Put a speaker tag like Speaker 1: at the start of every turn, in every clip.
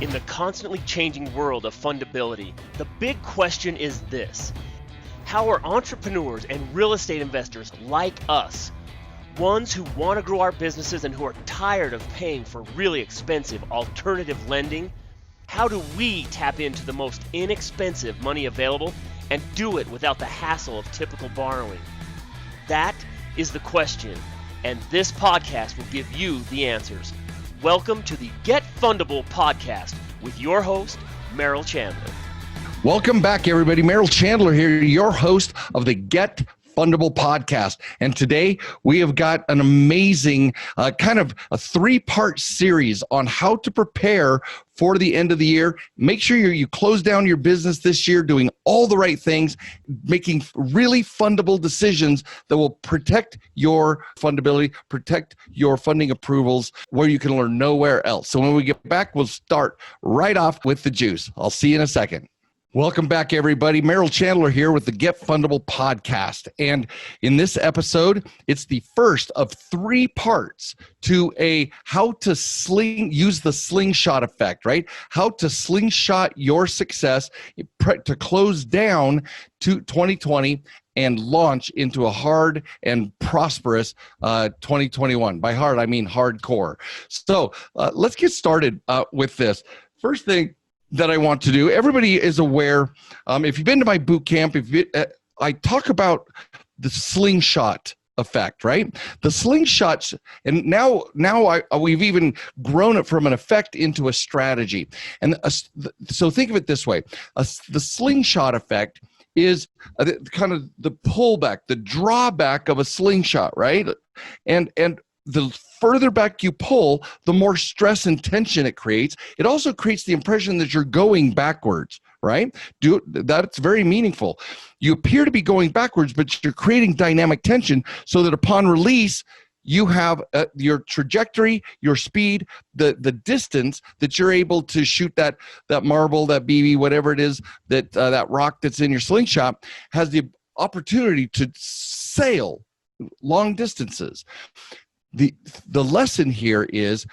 Speaker 1: In the constantly changing world of fundability, the big question is this: how are entrepreneurs and real estate investors like us, ones who want to grow our businesses and who are tired of paying for really expensive alternative lending, how do we tap into the most inexpensive money available and do it without the hassle of typical borrowing? That is the question, and this podcast will give you the answers. Welcome to the Get Fundable podcast with your host, Merrill Chandler.
Speaker 2: Welcome back, everybody. Merrill Chandler here, your host of the Get Fundable podcast. And today we have got an amazing kind of a three-part series on how to prepare for the end of the year. Make sure you close down your business this year, doing all the right things, making really fundable decisions that will protect your fundability, protect your funding approvals where you can learn nowhere else. So when we get back, we'll start right off with the juice. I'll see you in a second. Welcome back, everybody. Merrill Chandler here with the Get Fundable podcast. And in this episode, it's the first of three parts to a how to use the slingshot effect, right? How to slingshot your success to close down to 2020 and launch into a hard and prosperous 2021. By hard, I mean hardcore. So let's get started with this. First thing that I want to do. Everybody is aware, if you've been to my boot camp, I talk about the slingshot effect, right? The slingshots, and now we've even grown it from an effect into a strategy. And so think of it this way. The slingshot effect is kind of the pullback, the drawback of a slingshot, right? And the further back you pull, the more stress and tension it creates. It also creates the impression that you're going backwards, right? That's very meaningful. You appear to be going backwards, but you're creating dynamic tension so that upon release, you have your trajectory, your speed, the distance that you're able to shoot that marble, that BB, whatever it is, that rock that's in your slingshot has the opportunity to sail long distances. The lesson here is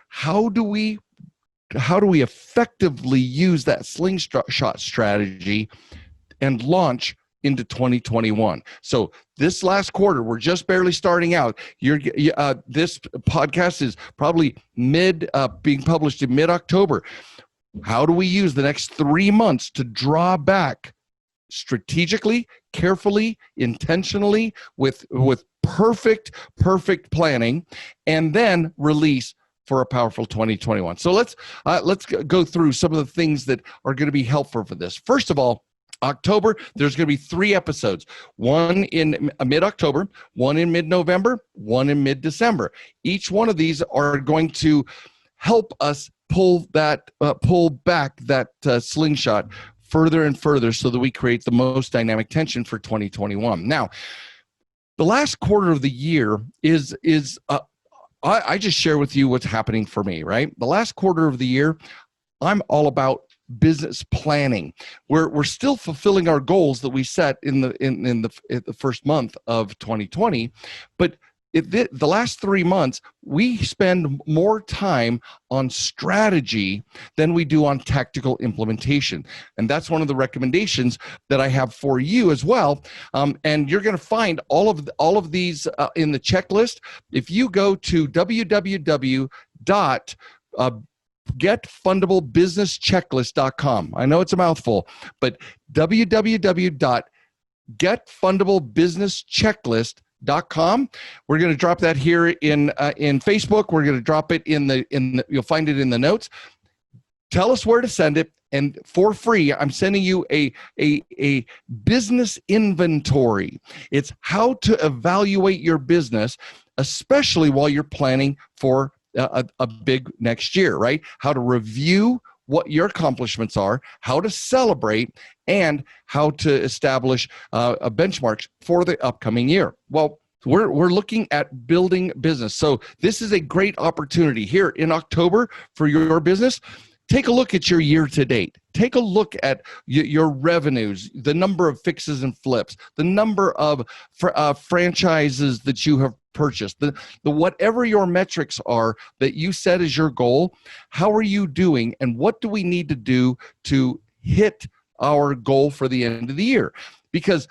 Speaker 2: how do we effectively use that slingshot strategy and launch into 2021. So this last quarter, we're just barely starting out. This podcast is probably being published in mid-October. How do we use the next 3 months to draw back strategically, carefully, intentionally, with perfect planning, and then release for a powerful 2021. So let's go through some of the things that are going to be helpful for this. First of all, October, there's going to be 3 episodes, one in mid-October, one in mid-November, one in mid-December. Each one of these are going to help us pull back that slingshot further and further so that we create the most dynamic tension for 2021. Now, the last quarter of the year is I just share with you what's happening for me, right? The last quarter of the year, I'm all about business planning. We're still fulfilling our goals that we set in the first month of 2020, but the last 3 months, we spend more time on strategy than we do on tactical implementation. And that's one of the recommendations that I have for you as well. And you're going to find all of these in the checklist. If you go to www.getfundablebusinesschecklist.com. I know it's a mouthful, but www.getfundablebusinesschecklist.com. We're going to drop that here in Facebook. We're going to drop it you'll find it in the notes. Tell us where to send it, and for free, I'm sending you a business inventory. It's how to evaluate your business, especially while you're planning for a big next year, right? How to review what your accomplishments are, how to celebrate, and how to establish benchmarks for the upcoming year. Well, we're looking at building business. So this is a great opportunity here in October for your business take a look at your year to date. Take a look at your revenues, the number of fixes and flips, the number of franchises that you have purchased, the whatever your metrics are that you set as your goal. How are you doing, and what do we need to do to hit our goal for the end of the year? Because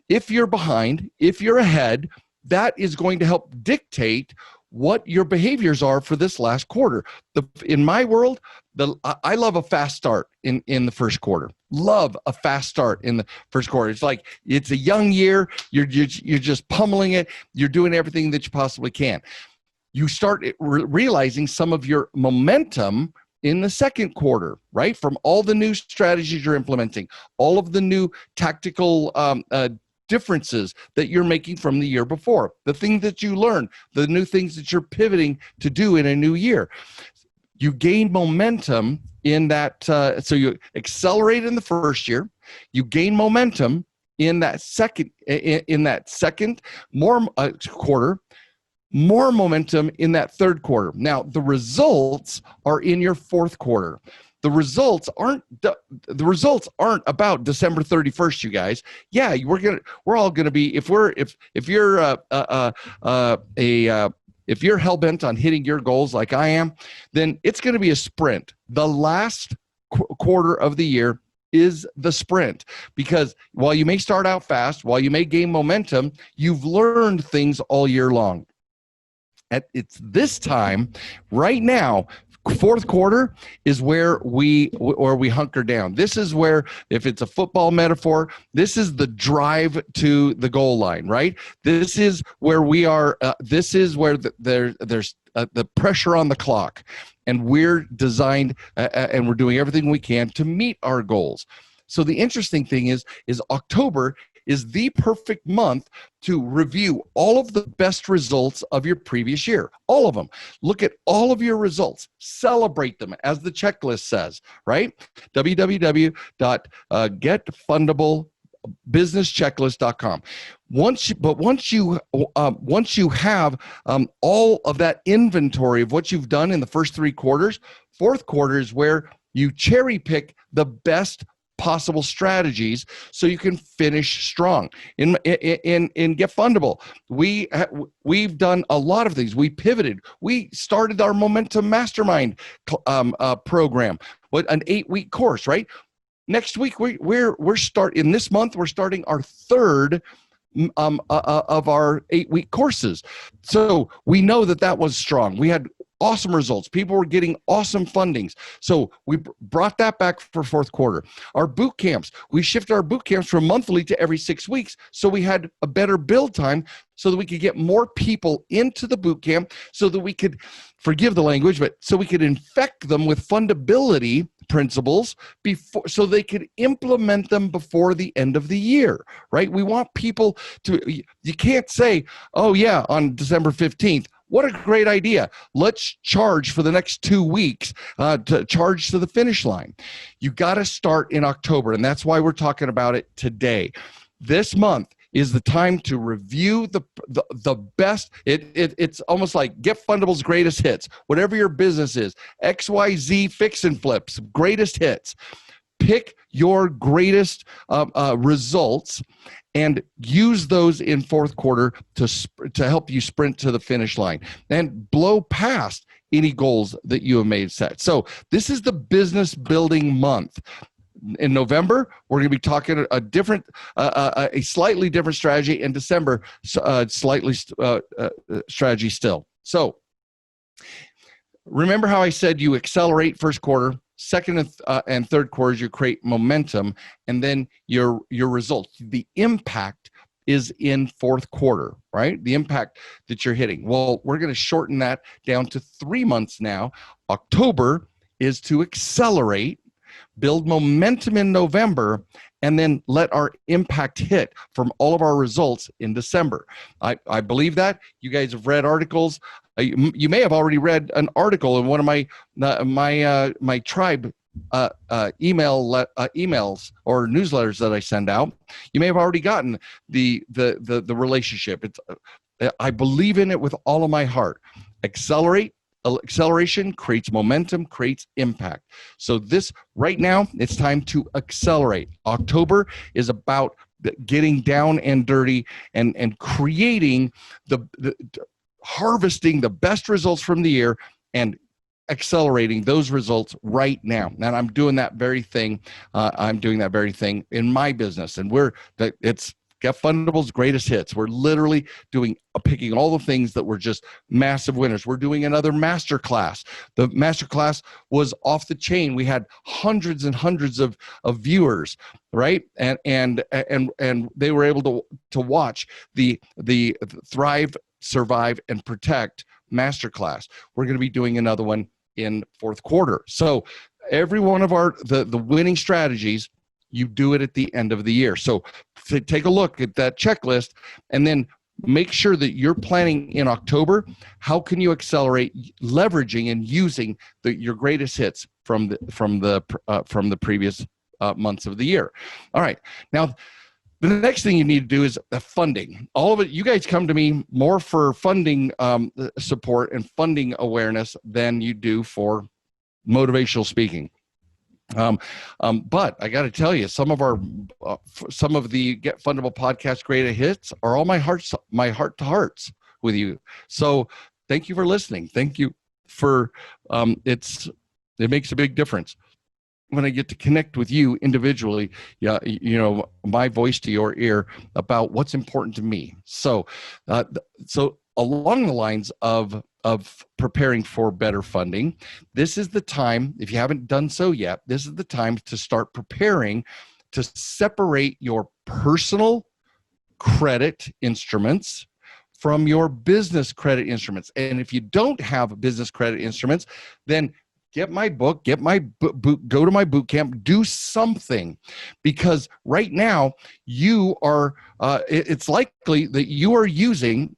Speaker 2: if you're behind, if you're ahead, that is going to help dictate what your behaviors are for this last quarter. In my world, I love a fast start in the first quarter. Love a fast start in the first quarter. It's like it's a young year. You're just pummeling it. You're doing everything that you possibly can. You start realizing some of your momentum in the second quarter, right? From all the new strategies you're implementing, all of the new tactical differences that you're making from the year before, the things that you learn, the new things that you're pivoting to do in a new year. You gain momentum in that, so you accelerate in the first year, you gain momentum in that second, more quarter, more momentum in that third quarter. Now, the results are in your fourth quarter. The results aren't about December 31st, you guys. Yeah, we're all gonna be, if you're hell-bent on hitting your goals like I am, then it's gonna be a sprint. The last quarter of the year is the sprint, because while you may start out fast, while you may gain momentum, you've learned things all year long. It's this time, right now, fourth quarter is where we hunker down. This is where, if it's a football metaphor, this is the drive to the goal line, right? This is where we are. This is where there's the pressure on the clock, and we're designed and we're doing everything we can to meet our goals. So the interesting thing is October is the perfect month to review all of the best results of your previous year. All of them. Look at all of your results. Celebrate them, as the checklist says, right? www.getfundablebusinesschecklist.com. Once you have all of that inventory of what you've done in the first three quarters, fourth quarter is where you cherry pick the best possible strategies so you can finish strong. In Get Fundable, we've done a lot of things. We pivoted. We started our Momentum Mastermind program, an 8-week course, right? Next week we're starting our third of our 8-week courses. So we know that was strong. We had awesome results. People were getting awesome fundings. So we brought that back for fourth quarter. Our boot camps, we shifted our boot camps from monthly to every 6 weeks. So we had a better build time so that we could get more people into the boot camp, so that we could, forgive the language, but so we could infect them with fundability principles before, so they could implement them before the end of the year, right? We want people to, you can't say, oh yeah, on December 15th, what a great idea. Let's charge for the next 2 weeks to charge to the finish line. You got to start in October, and that's why we're talking about it today. This month is the time to review the best. It's almost like Get Fundable's greatest hits. Whatever your business is, XYZ fix and flips, greatest hits. Pick your greatest results and use those in fourth quarter to help you sprint to the finish line and blow past any goals that you have made set. So this is the business building month. In November, we're going to be talking a slightly different strategy. In December, slightly strategy still. So remember how I said you accelerate first quarter, second and third quarters, you create momentum, and then your results. The impact is in fourth quarter, right? The impact that you're hitting. Well, we're going to shorten that down to 3 months now. October is to accelerate, build momentum in November, and then let our impact hit from all of our results in December. I believe that. You guys have read articles. You may have already read an article in one of my tribe emails or newsletters that I send out. You may have already gotten the relationship. I believe in it with all of my heart. Accelerate, acceleration creates momentum, creates impact. So this right now, it's time to accelerate. October is about getting down and dirty and creating the harvesting the best results from the year and accelerating those results right now. And I'm doing that very thing. I'm doing that very thing in my business, and it's Get Fundable's greatest hits. We're literally picking all the things that were just massive winners. We're doing another masterclass. The masterclass was off the chain. We had hundreds and hundreds of viewers, right? And they were able to watch the Thrive, Survive, and Protect masterclass. We're going to be doing another one in fourth quarter. So every one of the winning strategies, you do it at the end of the year. So take a look at that checklist and then make sure that you're planning in October. How can you accelerate leveraging and using your greatest hits from the previous months of the year? All right. Now, the next thing you need to do is funding. All of it, you guys come to me more for funding support and funding awareness than you do for motivational speaking. But I got to tell you, some of the Get Fundable podcast greatest hits are all my heart to hearts with you. So thank you for listening. Thank you for it makes a big difference when I get to connect with you individually, my voice to your ear about what's important to me. So along the lines of preparing for better funding, this is the time, if you haven't done so yet, this is the time to start preparing to separate your personal credit instruments from your business credit instruments. And if you don't have business credit instruments, then get my book, go to my boot camp, do something, because right now you are, it's likely that you are using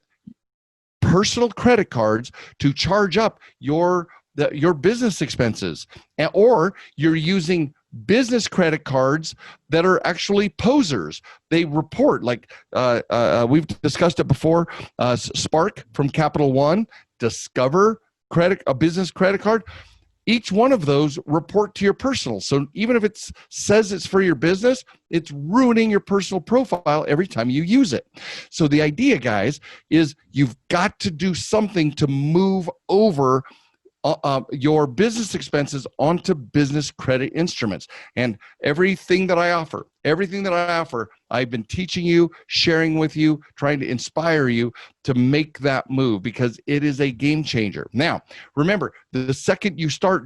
Speaker 2: personal credit cards to charge up your business expenses, or you're using business credit cards that are actually posers. They report, like we've discussed it before, Spark from Capital One, Discover a business credit card. Each one of those report to your personal. So even if it says it's for your business, it's ruining your personal profile every time you use it. So the idea, guys, is you've got to do something to move over your business expenses onto business credit instruments. And everything that I offer, I've been teaching you, sharing with you, trying to inspire you to make that move, because it is a game changer. Now, remember, the second you start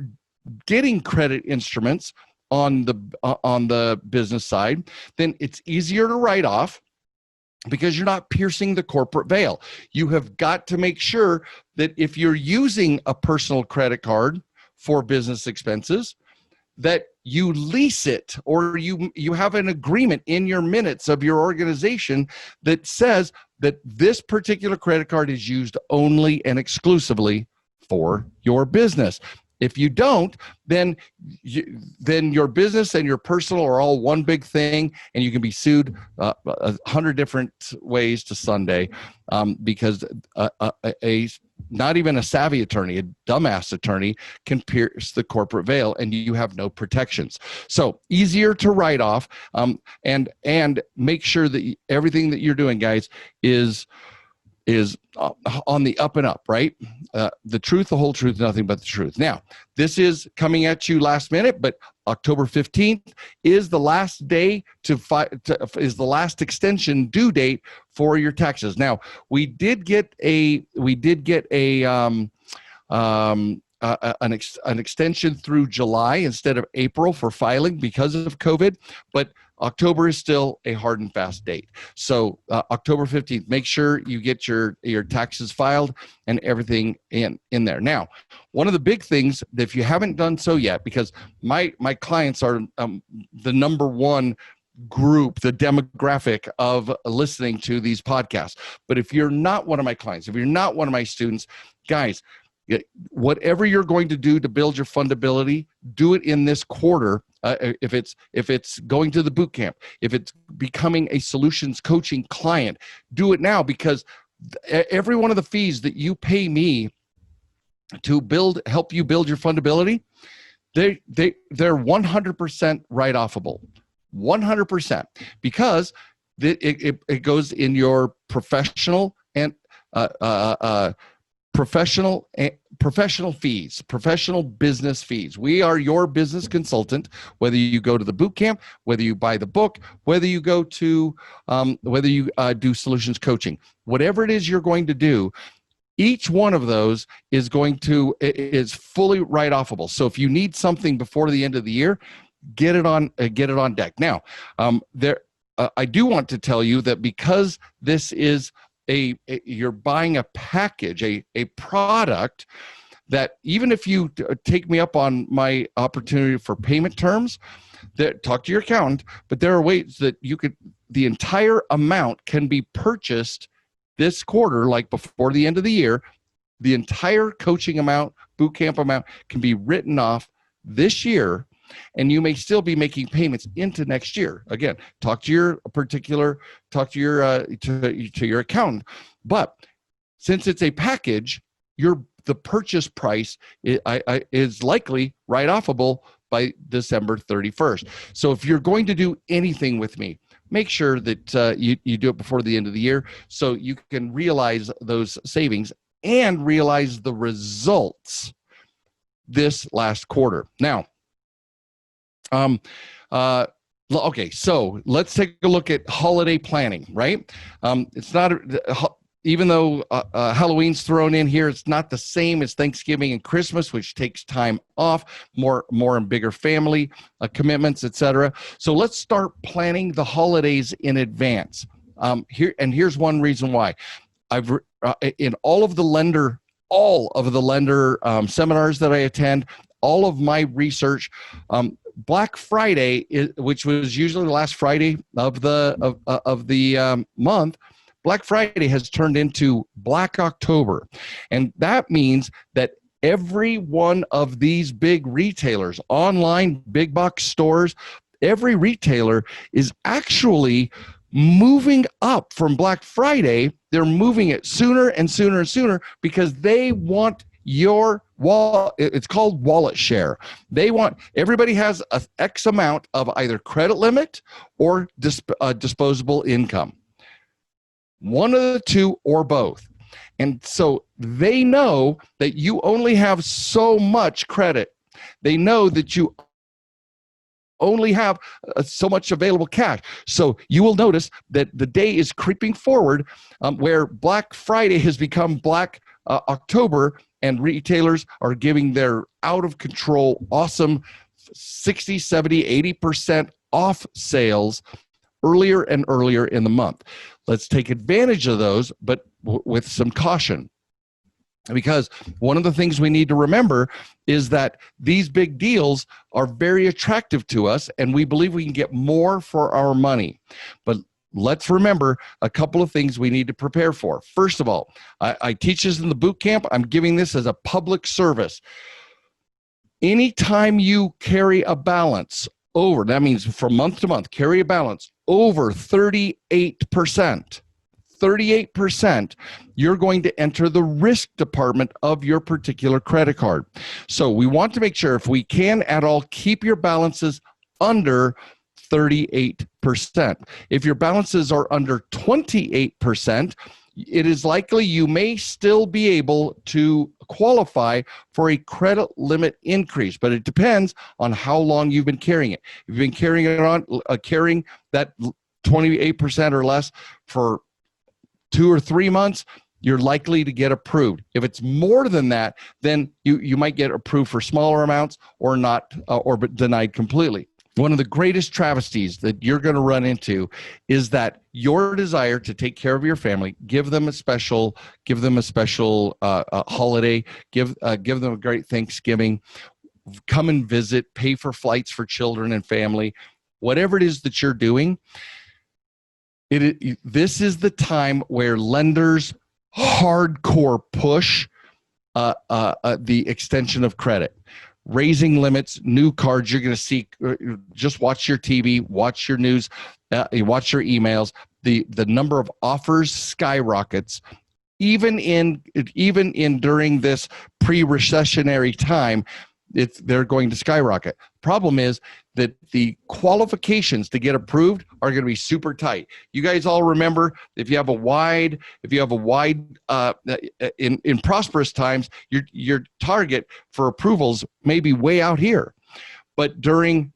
Speaker 2: getting credit instruments on the business side, then it's easier to write off, because you're not piercing the corporate veil. You have got to make sure that if you're using a personal credit card for business expenses, that you lease it, or you have an agreement in your minutes of your organization that says that this particular credit card is used only and exclusively for your business. If you don't, then your business and your personal are all one big thing, and you can be sued 100 different ways to Sunday, because not even a savvy attorney, a dumbass attorney, can pierce the corporate veil, and you have no protections. So easier to write off, and make sure that everything that you're doing, guys, is on the up and up, right? The truth, the whole truth, nothing but the truth. Now, this is coming at you last minute, but October 15th is the last day is the last extension due date for your taxes. Now, we did get an extension through July instead of April for filing because of COVID, but October is still a hard and fast date. So October 15th, make sure you get your taxes filed and everything in there. Now, one of the big things, if you haven't done so yet, because my clients are the number one group, the demographic of listening to these podcasts. But if you're not one of my clients, if you're not one of my students, guys, whatever you're going to do to build your fundability, do it in this quarter. If it's going to the boot camp, if it's becoming a solutions coaching client, do it now, because every one of the fees that you pay me to help you build your fundability, they're 100% write-offable, 100%, because it goes in your professional and professional fees, professional business fees. We are your business consultant, whether you go to the boot camp, whether you buy the book, whether you go to, whether you do solutions coaching, whatever it is you're going to do. Each one of those is fully write-offable. So if you need something before the end of the year, get it on deck. Now, I do want to tell you that because this is you're buying a package, a product, that even if you take me up on my opportunity for payment terms, that talk to your accountant, but there are ways that the entire amount can be purchased this quarter, like before the end of the year. The entire coaching amount, boot camp amount, can be written off this year, and you may still be making payments into next year. Again, talk to your accountant. But since it's a package, the purchase price is likely write-offable by December 31st. So if you're going to do anything with me, make sure that you do it before the end of the year so you can realize those savings and realize the results this last quarter. Now, okay, so let's take a look at holiday planning, right? It's not, even though Halloween's thrown in here, it's not the same as Thanksgiving and Christmas, which takes time off, more and bigger family commitments, etc. So let's start planning the holidays in advance. Here's one reason why. I've in all of the lender seminars that I attend, all of my research, Black Friday, which was usually the last Friday of the month, Black Friday has turned into Black October. And that means that every one of these big retailers, online, big box stores, every retailer is actually moving up from Black Friday. They're moving it sooner and sooner and sooner because they want your wallet. It's called wallet share. Everybody has an X amount of either credit limit or disposable income. One of the two or both. And so they know that you only have so much credit. They know that you only have so much available cash. So you will notice that the day is creeping forward where Black Friday has become Black October, and retailers are giving their out of control, awesome 60, 70, 80% off sales earlier and earlier in the month. Let's take advantage of those, but with some caution. Because one of the things we need to remember is that these big deals are very attractive to us, and we believe we can get more for our money. But let's remember a couple of things we need to prepare for. First of all, I teach this in the boot camp. I'm giving this as a public service. Anytime you carry a balance over, that means from month to month, carry a balance over 38%, you're going to enter the risk department of your particular credit card. So we want to make sure, if we can at all, keep your balances under 38%. If your balances are under 28%, it is likely you may still be able to qualify for a credit limit increase, but it depends on how long you've been carrying it. If you've been carrying that 28% or less for 2 or 3 months, you're likely to get approved. If it's more than that, then you might get approved for smaller amounts or not, or denied completely. One of the greatest travesties that you're going to run into is that your desire to take care of your family, give them a special holiday, give them a great Thanksgiving, come and visit, pay for flights for children and family, whatever it is that you're doing. This is the time where lenders hardcore push the extension of credit. Raising limits, new cards. You're going to see, just watch your TV, watch your news, you watch your emails. The number of offers skyrockets even in during this pre-recessionary time, they're going to skyrocket. Problem is that the qualifications to get approved are going to be super tight. You guys all remember, if you have a wide in prosperous times, your target for approvals may be way out here, but during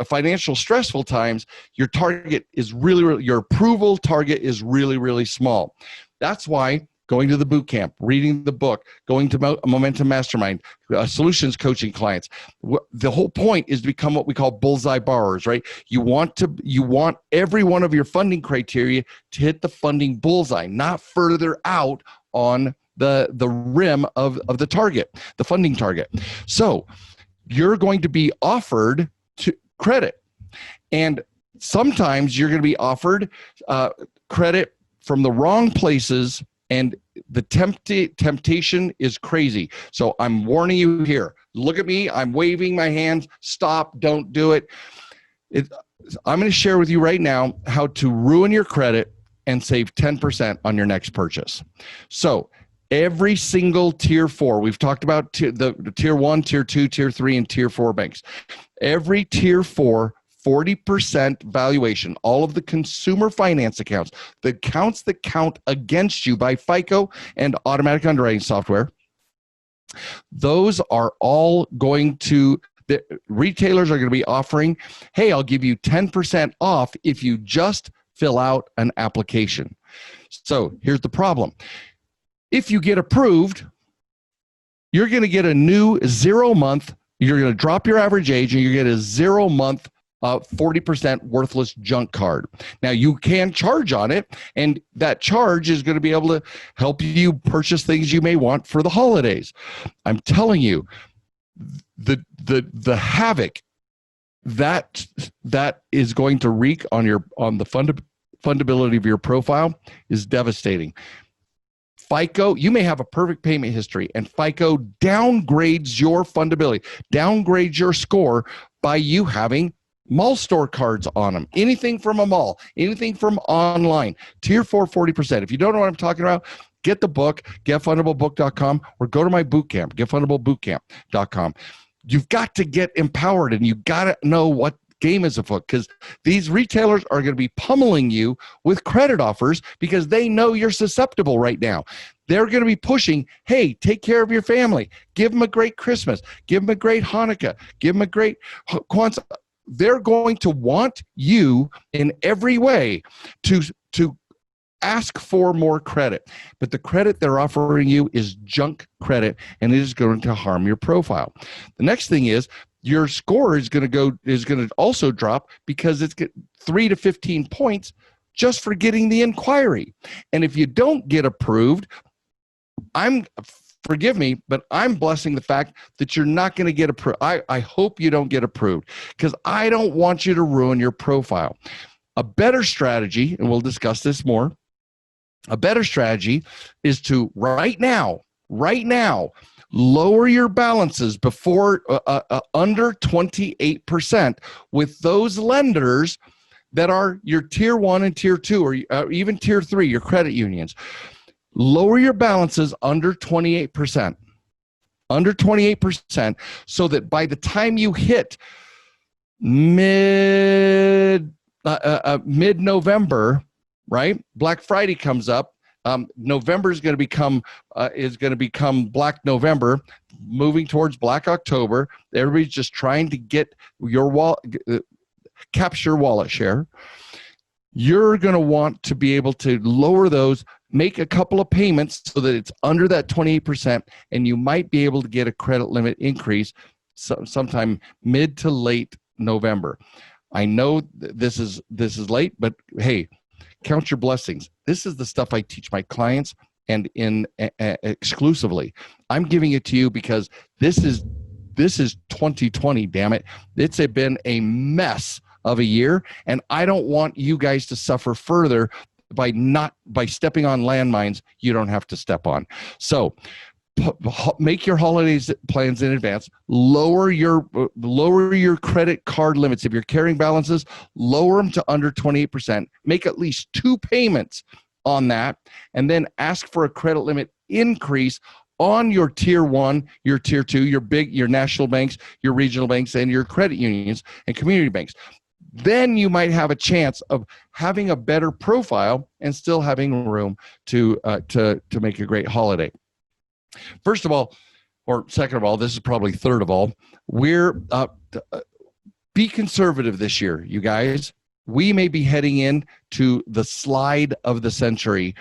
Speaker 2: financial stressful times, your target is your approval target is really small. That's why going to the boot camp, reading the book, going to Momentum Mastermind, solutions coaching clients. The whole point is to become what we call bullseye borrowers, right? You want every one of your funding criteria to hit the funding bullseye, not further out on the rim of the target, the funding target. So you're going to be offered credit, and sometimes you're going to be offered credit from the wrong places. And the temptation is crazy. So I'm warning you here. Look at me. I'm waving my hands. Stop. Don't do it. I'm going to share with you right now how to ruin your credit and save 10% on your next purchase. So every single tier 4, we've talked about the tier 1, tier 2, tier 3, and tier 4 banks. Every tier 4, 40% valuation, all of the consumer finance accounts, the accounts that count against you by FICO and automatic underwriting software, those are all going to, the retailers are going to be offering, hey, I'll give you 10% off if you just fill out an application. So here's the problem. If you get approved, you're going to get a new 0-month, you're going to drop your average age and you get a 0-month 40% worthless junk card. Now you can charge on it, and that charge is going to be able to help you purchase things you may want for the holidays. I'm telling you, the havoc that is going to wreak on the fundability of your profile is devastating. FICO, you may have a perfect payment history, and FICO downgrades your fundability, downgrades your score by you having mall store cards on them, anything from a mall, anything from online. Tier 4, 40%. If you don't know what I'm talking about, get the book, getfundablebook.com, or go to my bootcamp, getfundablebootcamp.com. You've got to get empowered, and you've got to know what game is afoot, because these retailers are going to be pummeling you with credit offers because they know you're susceptible right now. They're going to be pushing, hey, take care of your family. Give them a great Christmas. Give them a great Hanukkah. Give them a great Kwanzaa. They're going to want you in every way to ask for more credit. But the credit they're offering you is junk credit, and it is going to harm your profile. The next thing is your score is going to also drop because it's 3 to 15 points just for getting the inquiry. And if you don't get approved, forgive me, but I'm blessing the fact that you're not going to get approved. I hope you don't get approved, because I don't want you to ruin your profile. A better strategy, and we'll discuss this more, a better strategy is to right now, lower your balances before under 28% with those lenders that are your tier 1 and tier 2, or even tier 3, your credit unions. Lower your balances under 28%, so that by the time you hit mid-November, right? Black Friday comes up. November is going to become Black November, moving towards Black October. Everybody's just trying to get your capture wallet share. You're going to want to be able to lower those, make a couple of payments so that it's under that 28%, and you might be able to get a credit limit increase sometime mid to late November. I know this is late, but hey, count your blessings. This is the stuff I teach my clients, and exclusively. I'm giving it to you because this is 2020, damn it. It's been a mess of a year, and I don't want you guys to suffer further by stepping on landmines you don't have to step on. So make your holidays plans in advance. Lower your credit card limits. If you're carrying balances, lower them to under 28%. Make at least 2 payments on that, and then ask for a credit limit increase on your tier 1, your tier 2, your national banks, your regional banks, and your credit unions and community banks. Then you might have a chance of having a better profile and still having room to make a great holiday. First of all, or second of all, this is probably third of all, be conservative this year, you guys. We may be heading into the slide of the century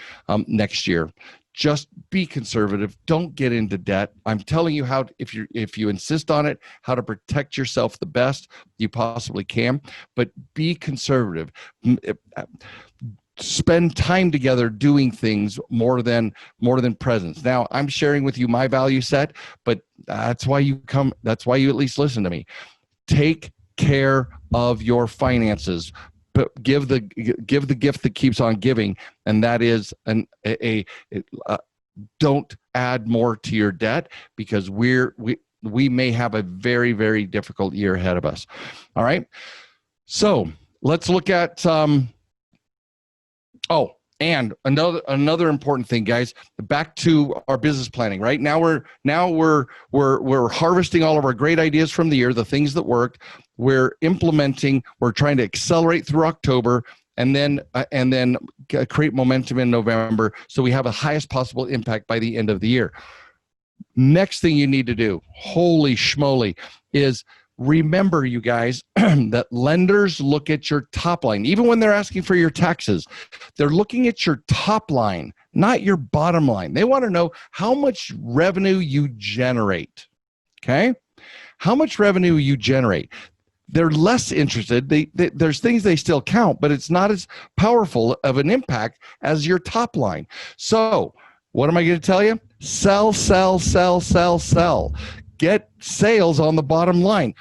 Speaker 2: next year. Just be conservative. Don't get into debt. I'm telling you how, if you insist on it, how to protect yourself the best you possibly can. But be conservative. Spend time together doing things more than presents. Now, I'm sharing with you my value set, but that's why you at least listen to me. Take care of your finances. But give the gift that keeps on giving, and that is don't add more to your debt, because we may have a very, very difficult year ahead of us. All right, so let's look at and another important thing, guys, back to our business planning. Right now we're harvesting all of our great ideas from the year, the things that worked. We're implementing. We're trying to accelerate through October, and then create momentum in November, so we have the highest possible impact by the end of the year. Next thing you need to do, holy schmoly, is remember, you guys, that lenders look at your top line. Even when they're asking for your taxes, they're looking at your top line, not your bottom line. They want to know how much revenue you generate. Okay? How much revenue you generate. They're less interested. There's things they still count, but it's not as powerful of an impact as your top line. So what am I going to tell you? Sell, sell, sell, sell, sell. Get sales on the bottom line.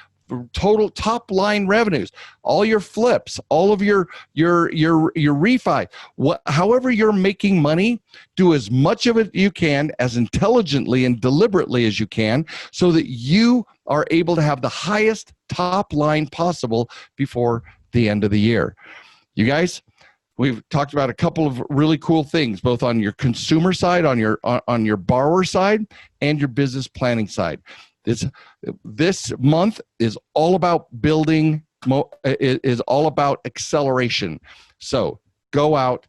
Speaker 2: Total top line revenues, all your flips, all of your refi, however you're making money, do as much of it you can, as intelligently and deliberately as you can, so that you are able to have the highest top line possible before the end of the year. You guys, we've talked about a couple of really cool things, both on your consumer side, on your borrower side, and your business planning side. This month is all about building, is all about acceleration. So go out,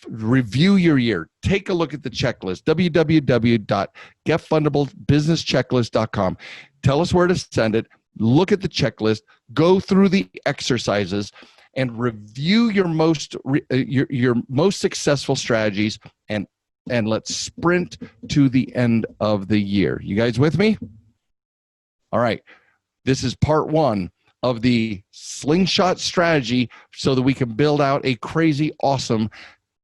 Speaker 2: review your year, take a look at the checklist, www.getfundablebusinesschecklist.com. Tell us where to send it, look at the checklist, go through the exercises, and review your most successful strategies, and let's sprint to the end of the year. You guys with me? All right, this is part 1 of the Slingshot strategy so that we can build out a crazy, awesome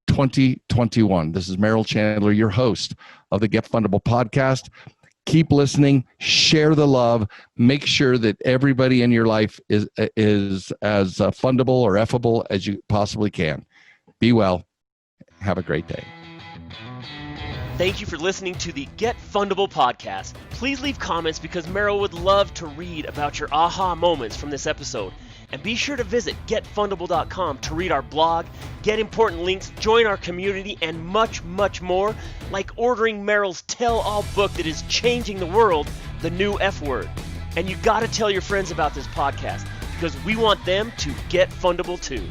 Speaker 2: 2021. This is Merrill Chandler, your host of the Get Fundable podcast. Keep listening, share the love, make sure that everybody in your life is as fundable or effable as you possibly can. Be well. Have a great day.
Speaker 1: Thank you for listening to the Get Fundable podcast. Please leave comments, because Merrill would love to read about your aha moments from this episode. And be sure to visit getfundable.com to read our blog, get important links, join our community, and much, much more, like ordering Merrill's tell-all book that is changing the world, The New F Word. And you got to tell your friends about this podcast, because we want them to get fundable too.